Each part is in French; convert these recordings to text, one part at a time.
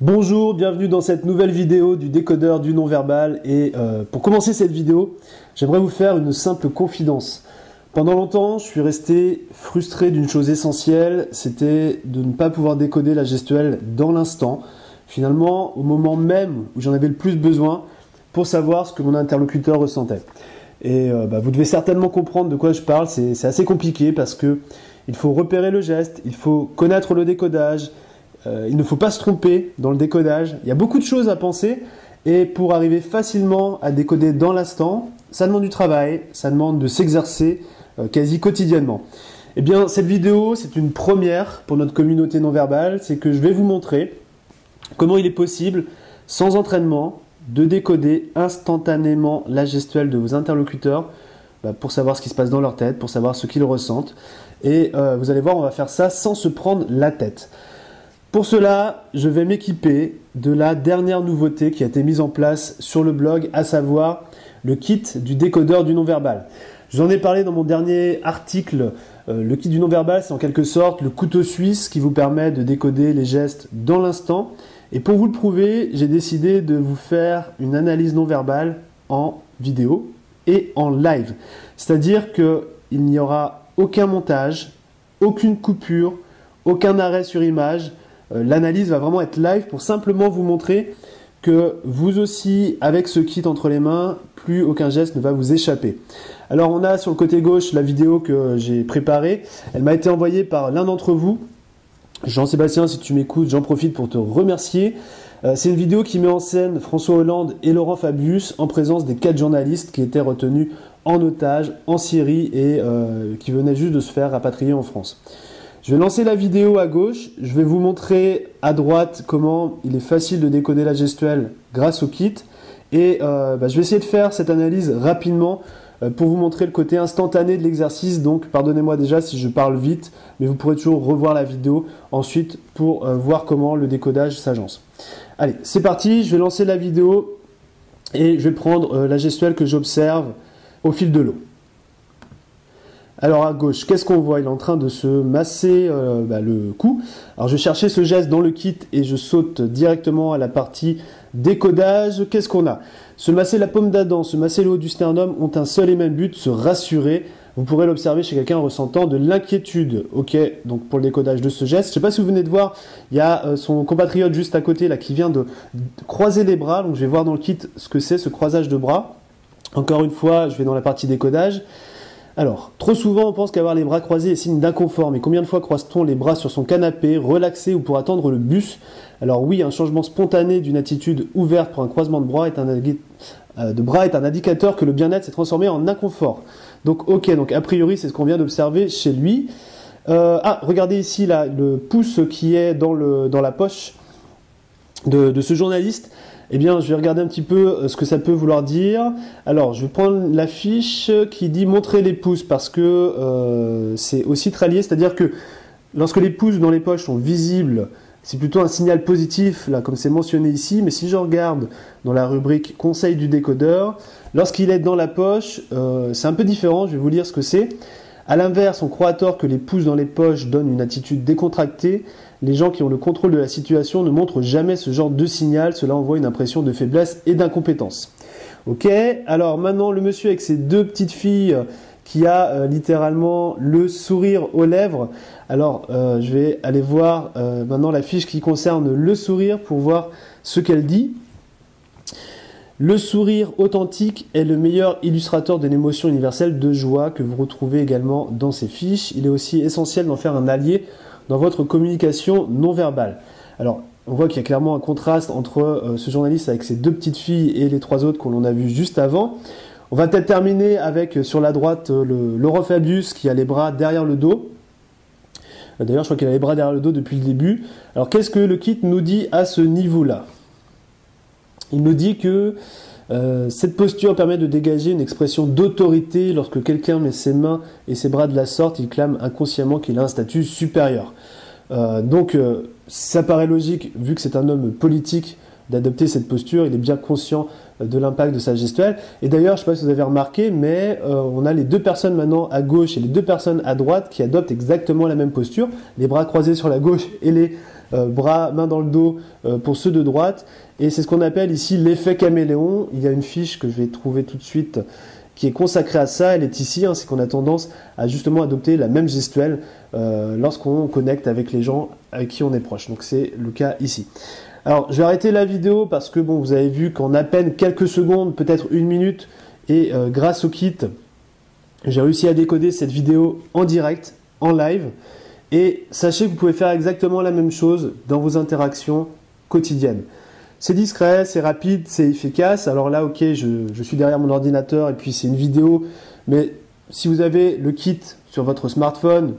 Bonjour, bienvenue dans cette nouvelle vidéo du décodeur du non-verbal et pour commencer cette vidéo, j'aimerais vous faire une simple confidence. Pendant longtemps, je suis resté frustré d'une chose essentielle, c'était de ne pas pouvoir décoder la gestuelle dans l'instant, finalement au moment même où j'en avais le plus besoin pour savoir ce que mon interlocuteur ressentait. Et vous devez certainement comprendre de quoi je parle, c'est assez compliqué parce que il faut repérer le geste, il faut connaître le décodage, il ne faut pas se tromper dans le décodage. Il y a beaucoup de choses à penser et pour arriver facilement à décoder dans l'instant, ça demande du travail, ça demande de s'exercer quasi quotidiennement. Eh bien, cette vidéo, c'est une première pour notre communauté non verbale, c'est que je vais vous montrer comment il est possible, sans entraînement, de décoder instantanément la gestuelle de vos interlocuteurs pour savoir ce qui se passe dans leur tête, pour savoir ce qu'ils ressentent. Et vous allez voir, on va faire ça sans se prendre la tête. Pour cela, je vais m'équiper de la dernière nouveauté qui a été mise en place sur le blog, à savoir le kit du décodeur du non-verbal. Je vous en ai parlé dans mon dernier article. Le kit du non-verbal, c'est en quelque sorte le couteau suisse qui vous permet de décoder les gestes dans l'instant. Et pour vous le prouver, j'ai décidé de vous faire une analyse non-verbale en vidéo et en live. C'est-à-dire qu'il n'y aura aucun montage, aucune coupure, aucun arrêt sur image. L'analyse va vraiment être live pour simplement vous montrer que vous aussi, avec ce kit entre les mains, plus aucun geste ne va vous échapper. Alors on a sur le côté gauche la vidéo que j'ai préparée. Elle m'a été envoyée par l'un d'entre vous. Jean-Sébastien, si tu m'écoutes, j'en profite pour te remercier. C'est une vidéo qui met en scène François Hollande et Laurent Fabius en présence des 4 journalistes qui étaient retenus en otage en Syrie et qui venaient juste de se faire rapatrier en France. Je vais lancer la vidéo à gauche, je vais vous montrer à droite comment il est facile de décoder la gestuelle grâce au kit et je vais essayer de faire cette analyse rapidement pour vous montrer le côté instantané de l'exercice. Donc pardonnez-moi déjà si je parle vite, mais vous pourrez toujours revoir la vidéo ensuite pour voir comment le décodage s'agence. Allez, c'est parti, je vais lancer la vidéo et je vais prendre la gestuelle que j'observe au fil de l'eau. Alors à gauche, qu'est-ce qu'on voit? Il est en train de se masser le cou. Alors je vais chercher ce geste dans le kit et je saute directement à la partie décodage. Qu'est-ce qu'on a? Se masser la paume d'Adam, se masser le haut du sternum ont un seul et même but, se rassurer. Vous pourrez l'observer chez quelqu'un ressentant de l'inquiétude. Ok, donc pour le décodage de ce geste, je ne sais pas si vous venez de voir, il y a son compatriote juste à côté là qui vient de croiser les bras. Donc je vais voir dans le kit ce que c'est ce croisage de bras. Encore une fois, je vais dans la partie décodage. Alors, trop souvent, on pense qu'avoir les bras croisés est signe d'inconfort, mais combien de fois croise-t-on les bras sur son canapé, relaxé ou pour attendre le bus? Alors oui, un changement spontané d'une attitude ouverte pour un croisement de bras est un indicateur que le bien-être s'est transformé en inconfort. Donc ok, donc a priori, c'est ce qu'on vient d'observer chez lui. Regardez ici là, le pouce qui est dans la poche de ce journaliste. Eh bien, je vais regarder un petit peu ce que ça peut vouloir dire. Alors, je vais prendre la fiche qui dit « Montrer les pouces » parce que c'est aussi très lié. C'est-à-dire que lorsque les pouces dans les poches sont visibles, c'est plutôt un signal positif, là, comme c'est mentionné ici. Mais si je regarde dans la rubrique « Conseil du décodeur », lorsqu'il est dans la poche, c'est un peu différent. Je vais vous lire ce que c'est. A l'inverse, on croit à tort que les pouces dans les poches donnent une attitude décontractée. Les gens qui ont le contrôle de la situation ne montrent jamais ce genre de signal. Cela envoie une impression de faiblesse et d'incompétence. Ok, alors maintenant le monsieur avec ses 2 petites filles qui a littéralement le sourire aux lèvres. Alors je vais aller voir maintenant la fiche qui concerne le sourire pour voir ce qu'elle dit. Le sourire authentique est le meilleur illustrateur de l'émotion universelle de joie que vous retrouvez également dans ces fiches. Il est aussi essentiel d'en faire un allié dans votre communication non verbale. Alors, on voit qu'il y a clairement un contraste entre ce journaliste avec ses 2 petites filles et les 3 autres que l'on a vus juste avant. On va peut-être terminer avec, sur la droite, le Laurent Fabius qui a les bras derrière le dos. D'ailleurs, je crois qu'il a les bras derrière le dos depuis le début. Alors, qu'est-ce que le kit nous dit à ce niveau-là? Il nous dit que cette posture permet de dégager une expression d'autorité. Lorsque quelqu'un met ses mains et ses bras de la sorte, il clame inconsciemment qu'il a un statut supérieur. Donc ça paraît logique, vu que c'est un homme politique, d'adopter cette posture. Il est bien conscient de l'impact de sa gestuelle. Et d'ailleurs, je ne sais pas si vous avez remarqué, mais on a les 2 personnes maintenant à gauche et les 2 personnes à droite qui adoptent exactement la même posture. Les bras croisés sur la gauche et les bras, main dans le dos pour ceux de droite. Et c'est ce qu'on appelle ici l'effet caméléon. Il y a une fiche que je vais trouver tout de suite qui est consacrée à ça. Elle est ici, hein, c'est qu'on a tendance à justement adopter la même gestuelle lorsqu'on connecte avec les gens avec qui on est proche. Donc c'est le cas ici. Alors je vais arrêter la vidéo parce que bon, vous avez vu qu'en à peine quelques secondes, peut-être une minute, et grâce au kit, j'ai réussi à décoder cette vidéo en direct, en live. Et sachez que vous pouvez faire exactement la même chose dans vos interactions quotidiennes. C'est discret, c'est rapide, c'est efficace. Alors là, ok, je suis derrière mon ordinateur et puis c'est une vidéo. Mais si vous avez le kit sur votre smartphone,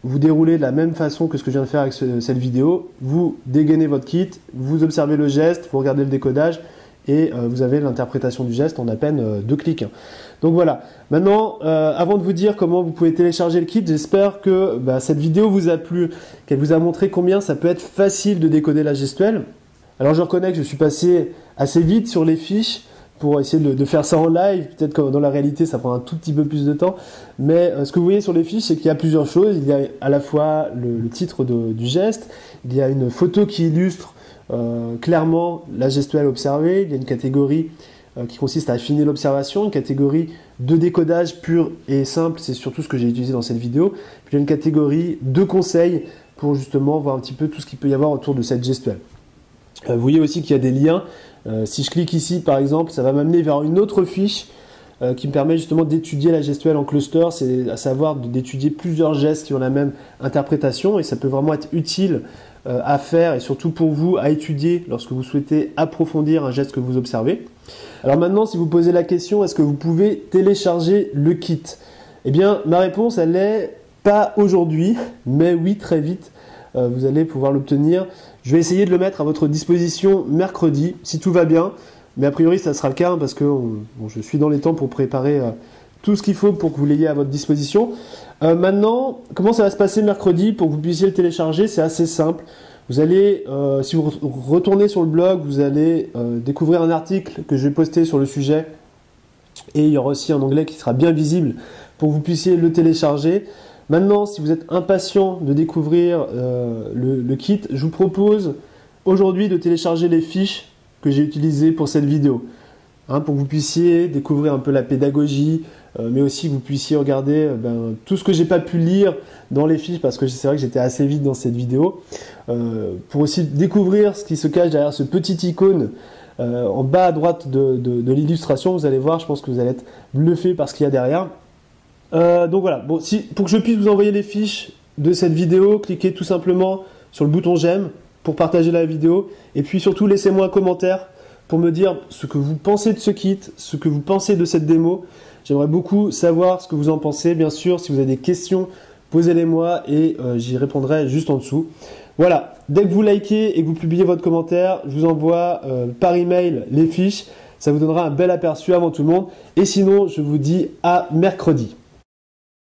vous déroulez de la même façon que ce que je viens de faire avec cette vidéo. Vous dégainez votre kit, vous observez le geste, vous regardez le décodage et vous avez l'interprétation du geste en à peine 2 clics. Donc voilà. Maintenant, avant de vous dire comment vous pouvez télécharger le kit, j'espère que cette vidéo vous a plu, qu'elle vous a montré combien ça peut être facile de décoder la gestuelle. Alors je reconnais que je suis passé assez vite sur les fiches pour essayer de faire ça en live. Peut-être que dans la réalité ça prend un tout petit peu plus de temps. Mais ce que vous voyez sur les fiches, c'est qu'il y a plusieurs choses. Il y a à la fois le titre du geste, il y a une photo qui illustre clairement la gestuelle observée, il y a une catégorie qui consiste à affiner l'observation, une catégorie de décodage pur et simple, c'est surtout ce que j'ai utilisé dans cette vidéo, puis il y a une catégorie de conseils pour justement voir un petit peu tout ce qu'il peut y avoir autour de cette gestuelle. Vous voyez aussi qu'il y a des liens. Si je clique ici par exemple, ça va m'amener vers une autre fiche qui me permet justement d'étudier la gestuelle en cluster, c'est à savoir d'étudier plusieurs gestes qui ont la même interprétation et ça peut vraiment être utile à faire et surtout pour vous à étudier lorsque vous souhaitez approfondir un geste que vous observez. Alors maintenant, si vous posez la question, est-ce que vous pouvez télécharger le kit? Eh bien, ma réponse, elle est pas aujourd'hui, mais oui, très vite, vous allez pouvoir l'obtenir. Je vais essayer de le mettre à votre disposition mercredi, si tout va bien. Mais a priori, ça sera le cas, hein, parce que je suis dans les temps pour préparer tout ce qu'il faut pour que vous l'ayez à votre disposition. Maintenant, comment ça va se passer mercredi pour que vous puissiez le télécharger? C'est assez simple. Vous allez, si vous retournez sur le blog, vous allez découvrir un article que je vais poster sur le sujet. Et il y aura aussi un onglet qui sera bien visible pour que vous puissiez le télécharger. Maintenant, si vous êtes impatient de découvrir le kit, je vous propose aujourd'hui de télécharger les fiches que j'ai utilisées pour cette vidéo. Pour que vous puissiez découvrir un peu la pédagogie, mais aussi que vous puissiez regarder tout ce que j'ai pas pu lire dans les fiches, parce que c'est vrai que j'étais assez vite dans cette vidéo, pour aussi découvrir ce qui se cache derrière ce petit icône en bas à droite de l'illustration. Vous allez voir, je pense que vous allez être bluffé par ce qu'il y a derrière. Donc voilà, bon, pour que je puisse vous envoyer les fiches de cette vidéo, cliquez tout simplement sur le bouton j'aime pour partager la vidéo, et puis surtout laissez-moi un commentaire pour me dire ce que vous pensez de ce kit, ce que vous pensez de cette démo. J'aimerais beaucoup savoir ce que vous en pensez. Bien sûr, si vous avez des questions, posez-les-moi et j'y répondrai juste en dessous. Voilà, dès que vous likez et que vous publiez votre commentaire, je vous envoie par email les fiches. Ça vous donnera un bel aperçu avant tout le monde. Et sinon, je vous dis à mercredi.